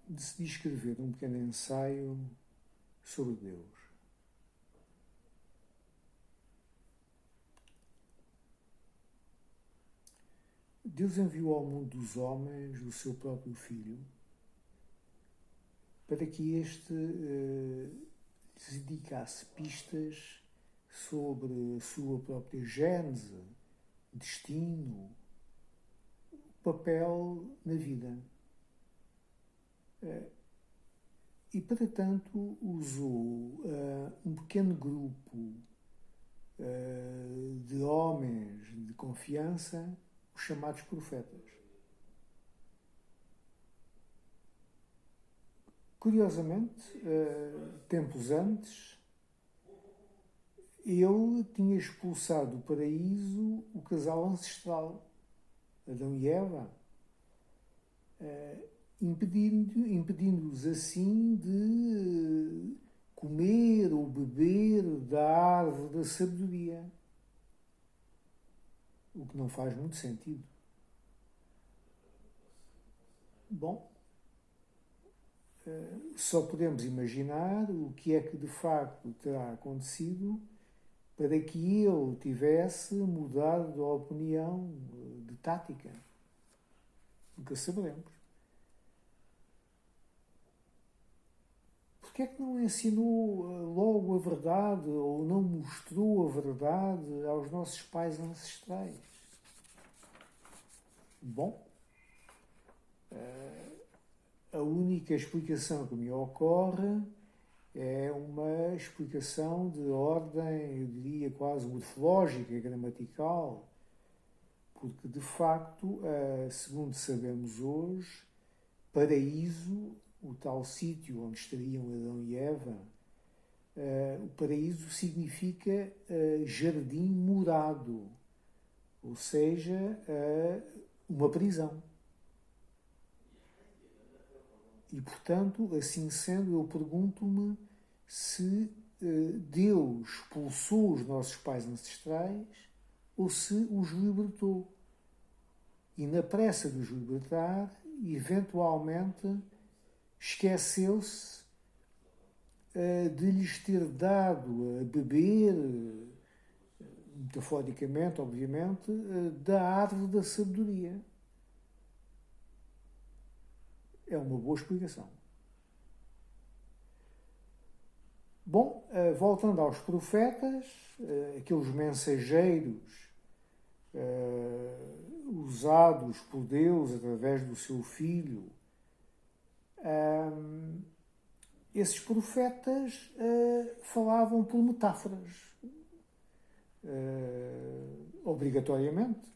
decidi escrever um pequeno ensaio sobre Deus. Deus enviou ao mundo dos homens o seu próprio Filho para que este lhes indicasse pistas sobre a sua própria gênese, destino, papel na vida. E, para tanto, usou um pequeno grupo de homens de confiança, os chamados profetas. Curiosamente, tempos antes, ele tinha expulsado do paraíso o casal ancestral, Adão e Eva, impedindo-os assim de comer ou beber da árvore da sabedoria, o que não faz muito sentido. Bom, só podemos imaginar o que é que de facto terá acontecido para que ele tivesse mudado de opinião, de tática. Nunca saberemos. Porquê é que não ensinou logo a verdade ou não mostrou a verdade aos nossos pais ancestrais? Bom, a única explicação que me ocorre é uma explicação de ordem, eu diria, quase morfológica, gramatical, porque, de facto, segundo sabemos hoje, paraíso, o tal sítio onde estariam Adão e Eva, o paraíso significa jardim morado, ou seja, uma prisão. E, portanto, assim sendo, eu pergunto-me se Deus expulsou os nossos pais ancestrais ou se os libertou. E, na pressa de os libertar, eventualmente esqueceu-se de lhes ter dado a beber, metaforicamente, obviamente, da árvore da sabedoria. É uma boa explicação. Bom, voltando aos profetas, aqueles mensageiros usados por Deus através do seu Filho, esses profetas falavam por metáforas, obrigatoriamente,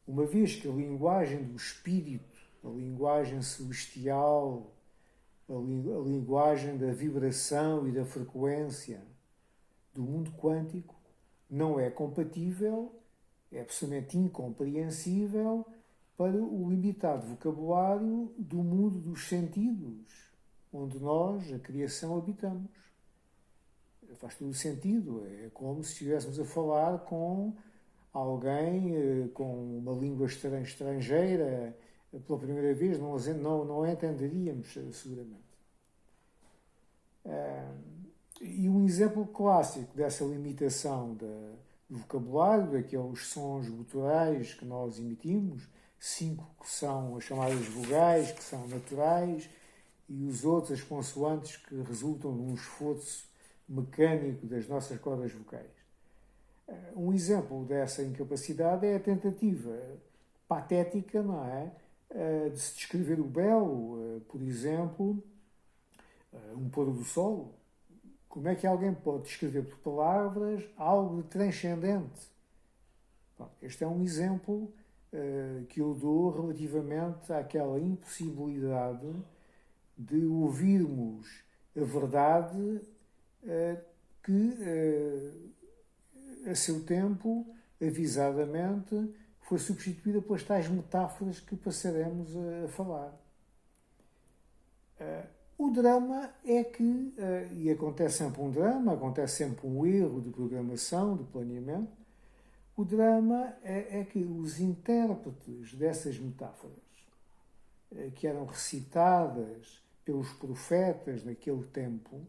uma vez que a linguagem do Espírito, a linguagem celestial, a linguagem da vibração e da frequência do mundo quântico não é compatível, é absolutamente incompreensível para o limitado vocabulário do mundo dos sentidos, onde nós, a criação, habitamos. Faz todo o sentido. É como se estivéssemos a falar com alguém com uma língua estrangeira pela primeira vez, não entenderíamos seguramente. E um exemplo clássico dessa limitação do vocabulário, daqueles sons guturais que nós emitimos, 5 que são as chamadas vogais, que são naturais, e os outros, as consoantes, que resultam de um esforço mecânico das nossas cordas vocais. Um exemplo dessa incapacidade é a tentativa patética, não é? De se descrever o belo, por exemplo, um pôr do sol. Como é que alguém pode descrever por palavras algo de transcendente? Bom, este é um exemplo que eu dou relativamente àquela impossibilidade de ouvirmos a verdade que, a seu tempo, avisadamente, foi substituída pelas tais metáforas que passaremos a falar. O drama é que, e acontece sempre um drama, acontece sempre um erro de programação, de planeamento, O drama é que os intérpretes dessas metáforas, que eram recitadas pelos profetas naquele tempo,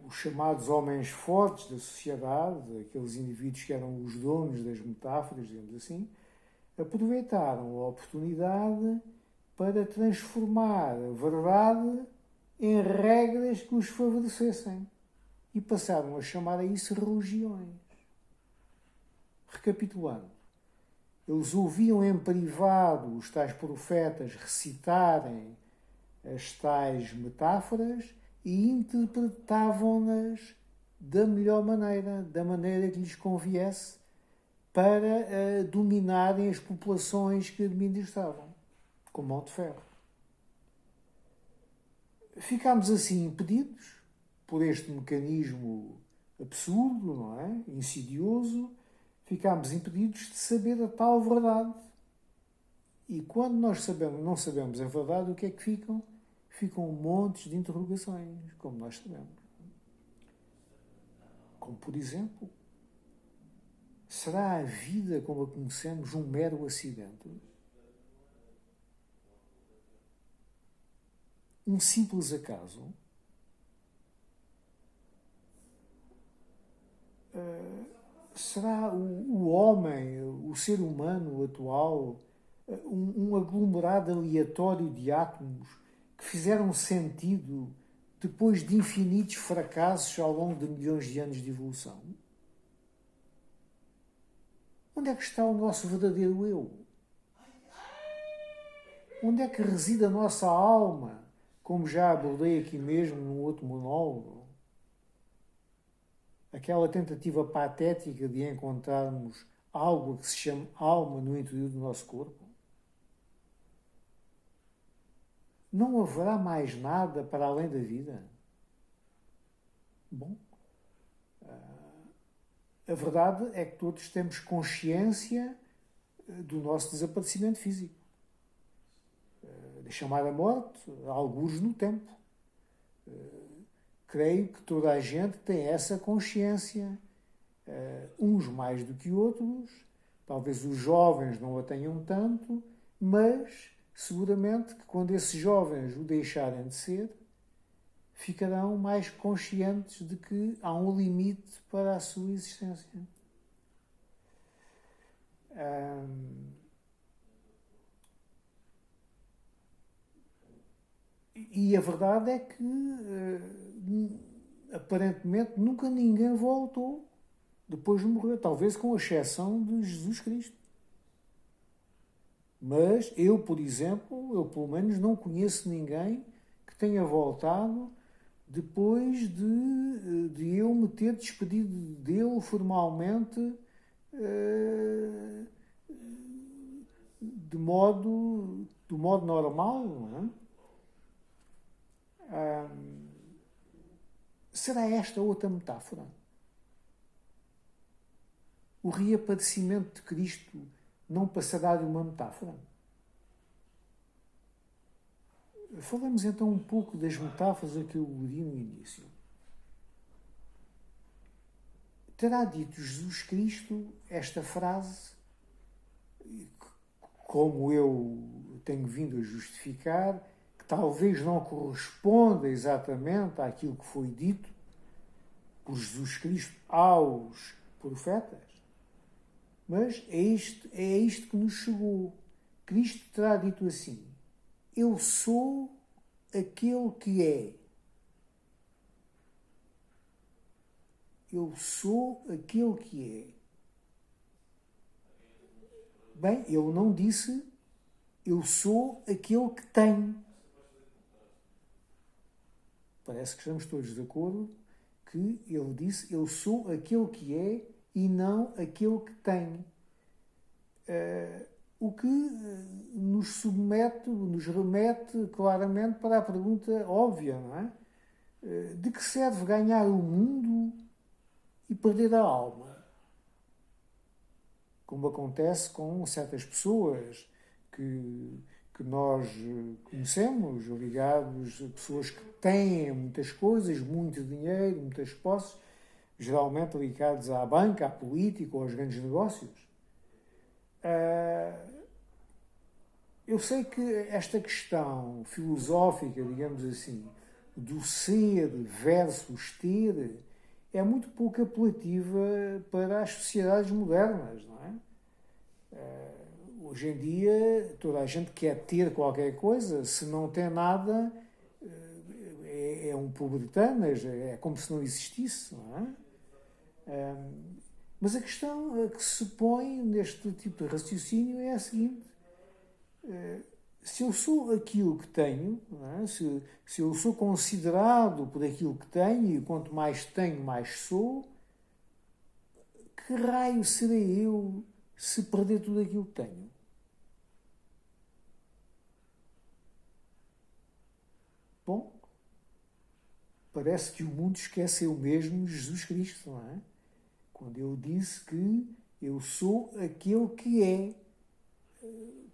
os chamados homens fortes da sociedade, aqueles indivíduos que eram os donos das metáforas, digamos assim, aproveitaram a oportunidade para transformar a verdade em regras que os favorecessem e passaram a chamar a isso religiões. Recapitulando, eles ouviam em privado os tais profetas recitarem as tais metáforas e interpretavam-nas da melhor maneira, da maneira que lhes conviesse para dominarem as populações que administravam, com mão de ferro. Ficámos assim impedidos por este mecanismo absurdo, não é? Insidioso, ficámos impedidos de saber a tal verdade. E quando nós não sabemos a verdade, o que é que ficam? Ficam montes de interrogações, como nós sabemos. Como, por exemplo, será a vida como a conhecemos um mero acidente? Um simples acaso? Será o homem, o ser humano atual, um aglomerado aleatório de átomos que fizeram sentido depois de infinitos fracassos ao longo de milhões de anos de evolução? Onde é que está o nosso verdadeiro eu? Onde é que reside a nossa alma, como já abordei aqui mesmo num outro monólogo? Aquela tentativa patética de encontrarmos algo que se chama alma no interior do nosso corpo? Não haverá mais nada para além da vida? Bom, a verdade é que todos temos consciência do nosso desaparecimento físico. De chamar a morte, algures no tempo. Creio que toda a gente tem essa consciência, uns mais do que outros, talvez os jovens não a tenham tanto, mas seguramente que quando esses jovens o deixarem de ser, ficarão mais conscientes de que há um limite para a sua existência. E a verdade é que, aparentemente, nunca ninguém voltou depois de morrer, talvez com exceção de Jesus Cristo. Mas eu, por exemplo, eu pelo menos não conheço ninguém que tenha voltado depois de eu me ter despedido dele formalmente, do modo normal, não é? Será esta outra metáfora? O reaparecimento de Cristo não passará de uma metáfora? Falamos então um pouco das metáforas a que eu aludi no início. Terá dito Jesus Cristo esta frase, como eu tenho vindo a justificar, que talvez não corresponda exatamente àquilo que foi dito por Jesus Cristo aos profetas, mas é isto que nos chegou. Cristo terá dito assim: eu sou aquele que é. Eu sou aquele que é. Bem, ele não disse eu sou aquele que tem. Parece que estamos todos de acordo que ele disse eu sou aquele que é e não aquele que tem. O que nos submete, nos remete claramente para a pergunta óbvia, não é? De que serve ganhar o mundo e perder a alma? Como acontece com certas pessoas que nós conhecemos, ligados a pessoas que têm muitas coisas, muito dinheiro, muitas posses, geralmente ligados à banca, à política ou aos grandes negócios. Eu sei que esta questão filosófica, digamos assim, do ser versus ter, é muito pouco apelativa para as sociedades modernas, não é? Hoje em dia, toda a gente quer ter qualquer coisa, se não tem nada, é um pobretanas, é como se não existisse, não é? Mas a questão que se põe neste tipo de raciocínio é a seguinte: se eu sou aquilo que tenho, não é? Se eu sou considerado por aquilo que tenho, e quanto mais tenho, mais sou, que raio serei eu se perder tudo aquilo que tenho? Bom, parece que o mundo esqueceu mesmo Jesus Cristo, não é? Quando ele disse que eu sou aquele que é.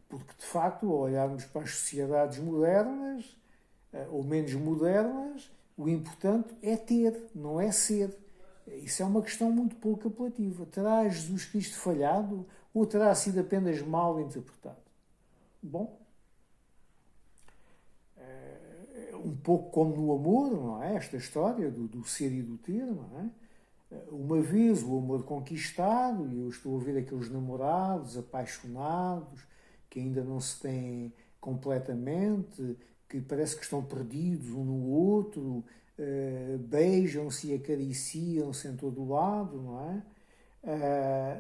Porque, de facto, ao olharmos para as sociedades modernas, ou menos modernas, o importante é ter, não é ser. Isso é uma questão muito pouco apelativa. Terá Jesus Cristo falhado ou terá sido apenas mal interpretado? Bom, um pouco como no amor, não é? Esta história do ser e do ter, não é? Uma vez o amor conquistado, e eu estou a ver aqueles namorados apaixonados que ainda não se têm completamente, que parece que estão perdidos um no outro, beijam-se e acariciam-se em todo o lado, não é?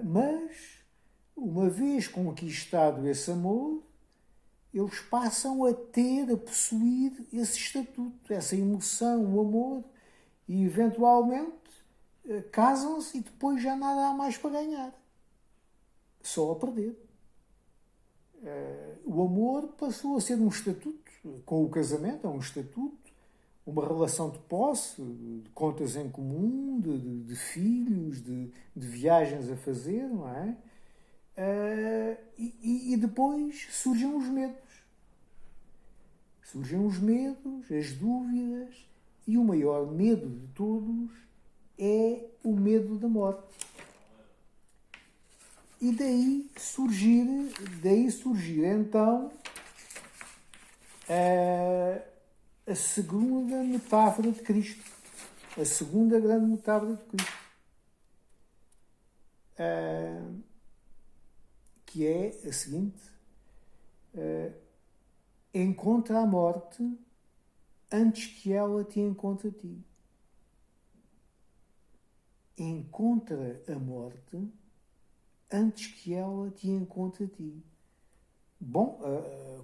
Mas, uma vez conquistado esse amor, eles passam a ter, a possuir esse estatuto, essa emoção, o amor, e eventualmente casam-se e depois já nada há mais para ganhar. Só a perder. O amor passou a ser um estatuto, com o casamento, é um estatuto, uma relação de posse, de contas em comum, de filhos, de viagens a fazer, não é? E depois surgem os medos. Surgem os medos, as dúvidas, e o maior medo de todos é o medo da morte. E daí surgir então a segunda metáfora de Cristo, a segunda grande metáfora de Cristo, que é a seguinte: encontra a morte antes que ela te encontre a ti. Encontra a morte antes que ela te encontre a ti. Bom,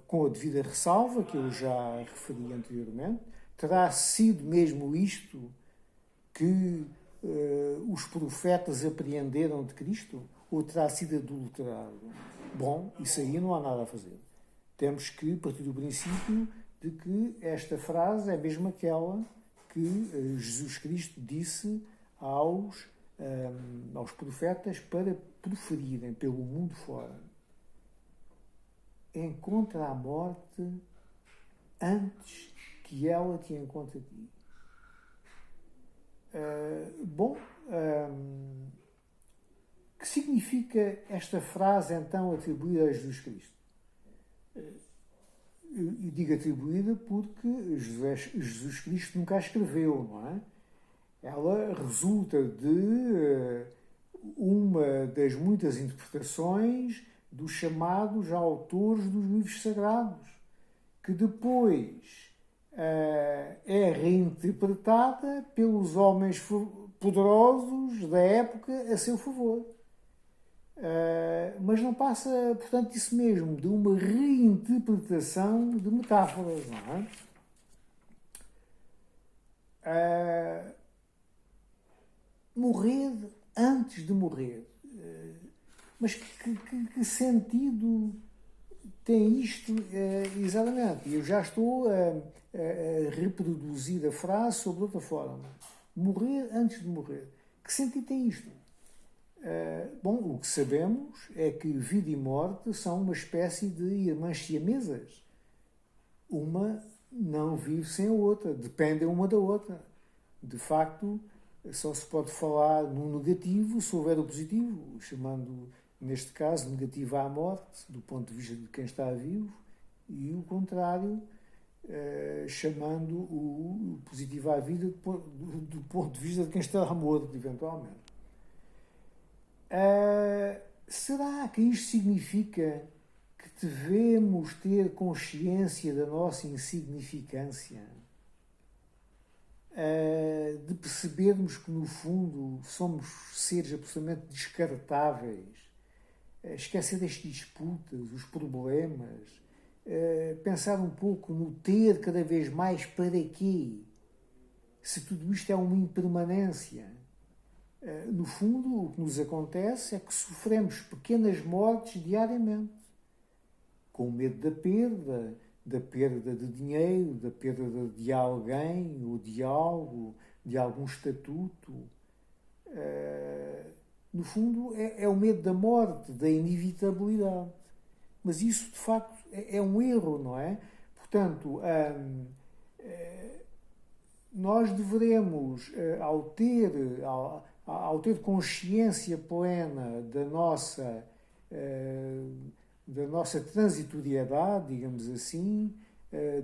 com a devida ressalva que eu já referi anteriormente, terá sido mesmo isto que os profetas apreenderam de Cristo? Ou terá sido adulterado? Bom, isso aí não há nada a fazer. Temos que partir do princípio de que esta frase é mesmo aquela que Jesus Cristo disse aos profetas para proferirem pelo mundo fora. Encontra a morte antes que ela te encontre a ti. Que significa esta frase então atribuída a Jesus Cristo? E digo atribuída porque Jesus Cristo nunca a escreveu, não é? Ela resulta de uma das muitas interpretações dos chamados autores dos livros sagrados, que depois é reinterpretada pelos homens poderosos da época a seu favor. Mas não passa, portanto, isso mesmo, de uma reinterpretação de metáforas, não é? Morrer antes de morrer. Mas que sentido tem isto exatamente? Eu já estou a reproduzir a frase sob outra forma. Morrer antes de morrer. Que sentido tem isto? Bom, o que sabemos é que vida e morte são uma espécie de irmãs siamesas. Uma não vive sem a outra, dependem uma da outra. De facto, só se pode falar no negativo se houver o positivo, chamando, neste caso, negativo à morte, do ponto de vista de quem está vivo, e o contrário, chamando o positivo à vida do ponto de vista de quem está morto, eventualmente. Será que isto significa que devemos ter consciência da nossa insignificância? De percebermos que, no fundo, somos seres absolutamente descartáveis, esquecer das disputas, os problemas, pensar um pouco no ter cada vez mais para quê, se tudo isto é uma impermanência. No fundo, o que nos acontece é que sofremos pequenas mortes diariamente, com medo da perda de dinheiro, da perda de alguém ou de algo, de algum estatuto. No fundo, é o medo da morte, da inevitabilidade. Mas isso, de facto, é um erro, não é? Portanto, nós devemos, ao ter consciência plena da nossa transitoriedade, digamos assim,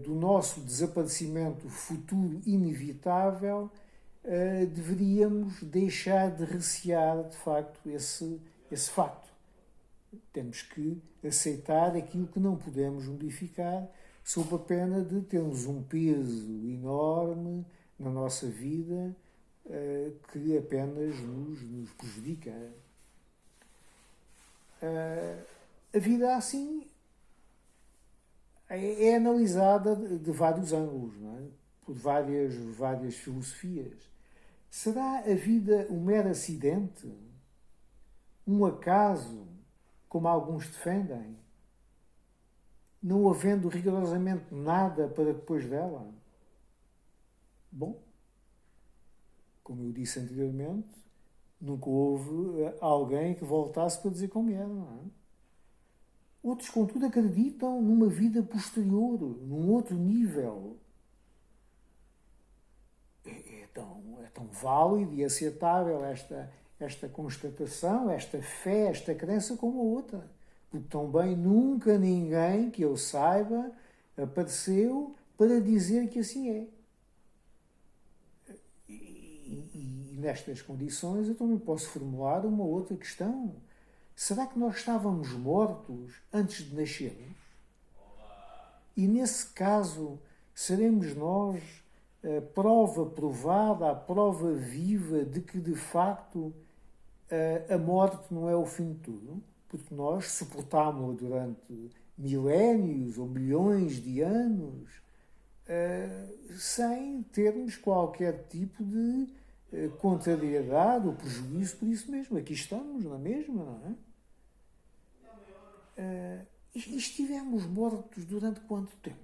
do nosso desaparecimento futuro inevitável, deveríamos deixar de recear, de facto, esse facto. Temos que aceitar aquilo que não podemos modificar, sob a pena de termos um peso enorme na nossa vida que apenas nos prejudica. A vida, assim, é analisada de vários ângulos, não é? Por várias filosofias. Será a vida um mero acidente? Um acaso, como alguns defendem? Não havendo rigorosamente nada para depois dela? Bom, como eu disse anteriormente, nunca houve alguém que voltasse para dizer como era, não é? Outros, contudo, acreditam numa vida posterior, num outro nível. É tão válido e aceitável esta constatação, esta fé, esta crença como a outra. Porque também nunca ninguém que eu saiba apareceu para dizer que assim é. E nestas condições eu também posso formular uma outra questão. Será que nós estávamos mortos antes de nascermos? E nesse caso, seremos nós a prova provada, a prova viva de que, de facto, a morte não é o fim de tudo? Porque nós suportámos-la durante milénios ou milhões de anos sem termos qualquer tipo de contrariedade ou prejuízo por isso mesmo. Aqui estamos, na mesma, não é? E estivemos mortos durante quanto tempo?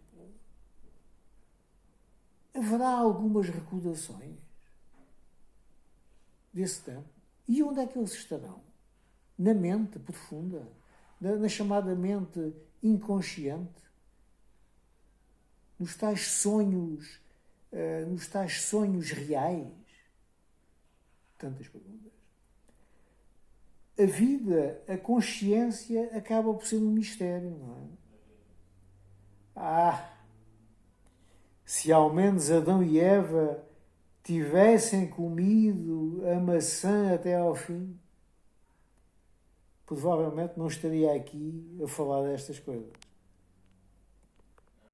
Haverá algumas recordações desse tempo? E onde é que eles estarão? Na mente profunda? Na chamada mente inconsciente? Nos tais sonhos reais? Tantas perguntas. A vida, a consciência, acaba por ser um mistério, não é? Se ao menos Adão e Eva tivessem comido a maçã até ao fim, provavelmente não estaria aqui a falar destas coisas.